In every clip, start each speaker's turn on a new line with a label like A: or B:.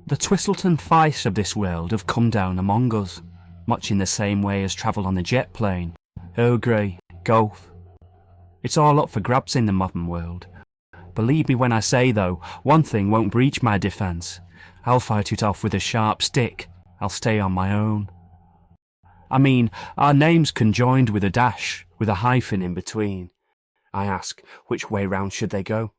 A: The Twistleton Fice of this world have come down among us, much in the same way as travel on the jet plane, Earl Grey, golf. It's all up for grabs in the modern world. Believe me when I say, though, one thing won't breach my defence. I'll fight it off with a sharp stick. I'll stay on my own. I mean, our names conjoined with a dash, with a hyphen in between. I ask, which way round should they go?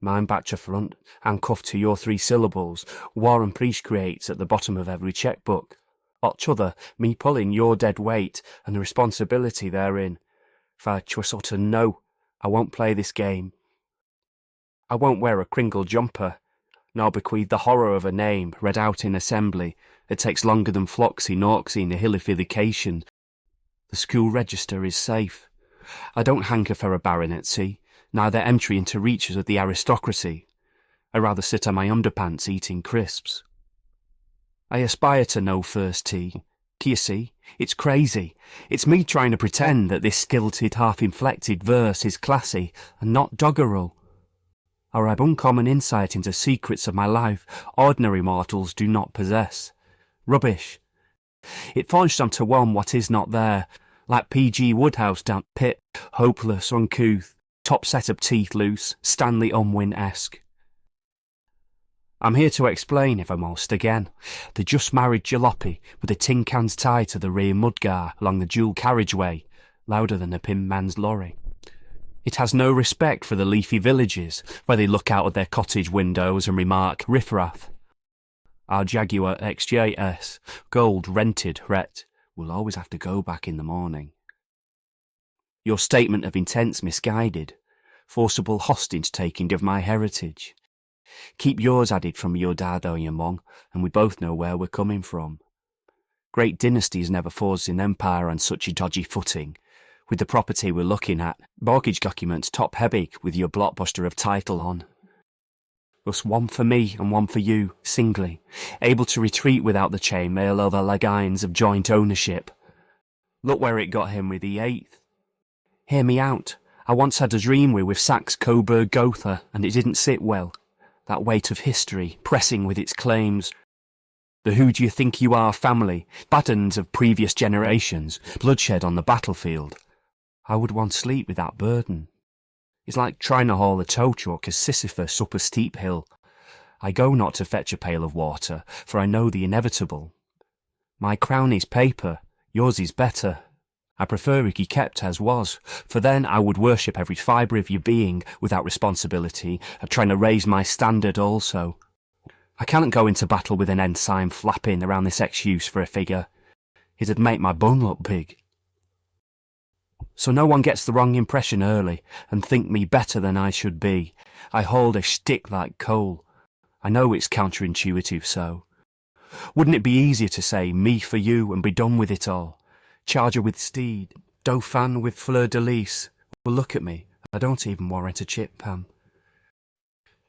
A: Mine back to front, handcuffed to your 3 syllables, War and Priest creates at the bottom of every chequebook. Or t'other, me pulling your dead weight and the responsibility therein. For Twistleton, no, I won't play this game. I won't wear a cringle jumper, nor bequeath the horror of a name read out in assembly that takes longer than Floxy Norksy in the hillification. The school register is safe. I don't hanker for a baronetcy, neither entry into reaches of the aristocracy. I rather sit on my underpants eating crisps. I aspire to no first tea. D'ye see? It's crazy. It's me trying to pretend that this stilted, half-inflected verse is classy and not doggerel. Or I've uncommon insight into secrets of my life ordinary mortals do not possess. Rubbish. It forged onto one what is not there, like P.G. Woodhouse down pit, hopeless, uncouth, top set of teeth loose, Stanley Unwin-esque. I'm here to explain, if I must, again, the just-married jalopy with the tin cans tied to the rear mudguard along the dual carriageway, louder than a pin man's lorry. It has no respect for the leafy villages where they look out of their cottage windows and remark riffraff. Our Jaguar XJS, gold rented ret, will always have to go back in the morning. Your statement of intent's misguided, forcible hostage-taking of my heritage. Keep yours added from your dad or your mum, and we both know where we're coming from. Great dynasties never forged an empire on such a dodgy footing. With the property we're looking at, mortgage documents top-heavy with your blockbuster of title on. Thus one for me and one for you, singly, able to retreat without the chainmail or the legains of joint ownership. Look where it got him with the 8th. Hear me out. I once had a dream with Saxe Coburg Gotha, and it didn't sit well. That weight of history, pressing with its claims. The who do you think you are family, patterns of previous generations, bloodshed on the battlefield. I would want sleep with that burden. It's like trying to haul a tow truck as Sisyphus up a steep hill. I go not to fetch a pail of water, for I know the inevitable. My crown is paper, yours is better. I prefer it kept as was, for then I would worship every fibre of your being without responsibility of trying to raise my standard also. I cannot go into battle with an ensign flapping around this excuse for a figure. It'd make my bun look big. So no one gets the wrong impression early and think me better than I should be. I hold a shtick like coal. I know it's counterintuitive so. Wouldn't it be easier to say me for you and be done with it all? Charger with steed, Dauphin with fleur-de-lis. Well, look at me, I don't even warrant a chip, Pam.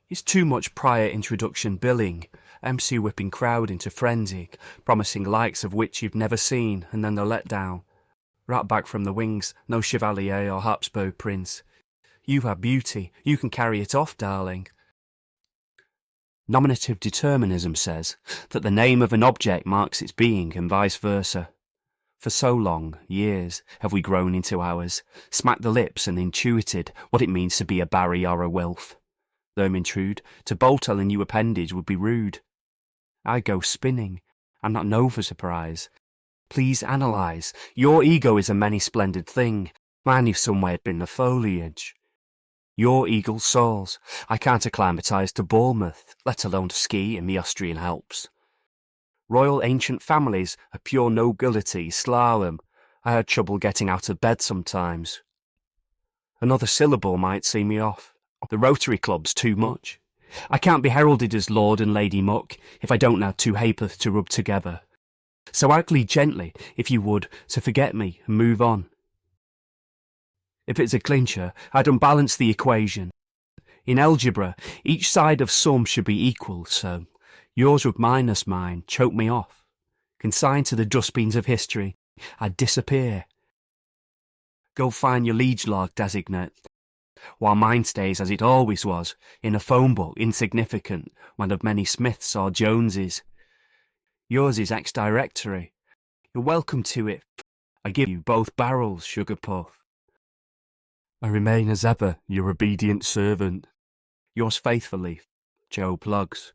A: It's too much prior introduction billing, MC whipping crowd into frenzy, promising likes of which you've never seen, and then the letdown. Right back from the wings, no chevalier or Habsburg prince. You have beauty, you can carry it off, darling. Nominative determinism says that the name of an object marks its being and vice versa. For so long, years, have we grown into ours, smacked the lips and intuited what it means to be a Barry or a Wilf. Though intrude, to bolt on a new appendage would be rude. I go spinning. I'm not known for surprise. Please analyse. Your ego is a many-splendid thing. Mine is somewhere in the foliage. Your eagle soars. I can't acclimatise to Bournemouth, let alone to ski in the Austrian Alps. Royal ancient families of pure nobility slalom. I had trouble getting out of bed sometimes. Another syllable might see me off. The Rotary Club's too much. I can't be heralded as Lord and Lady Muck if I don't know 2 ha'porth to rub together. So I'd lead gently, if you would, to forget me and move on. If it's a clincher, I'd unbalance the equation. In algebra, each side of sum should be equal, so yours would minus mine, choke me off. Consigned to the dustbins of history, I'd disappear. Go find your liege lord designate. while mine stays as it always was, in a phone book, insignificant, one of many Smiths or Joneses. Yours is ex-directory. You're welcome to it. I give you both barrels, Sugar Puff.
B: I remain as ever your obedient servant.
A: Yours faithfully, Joe Plugs.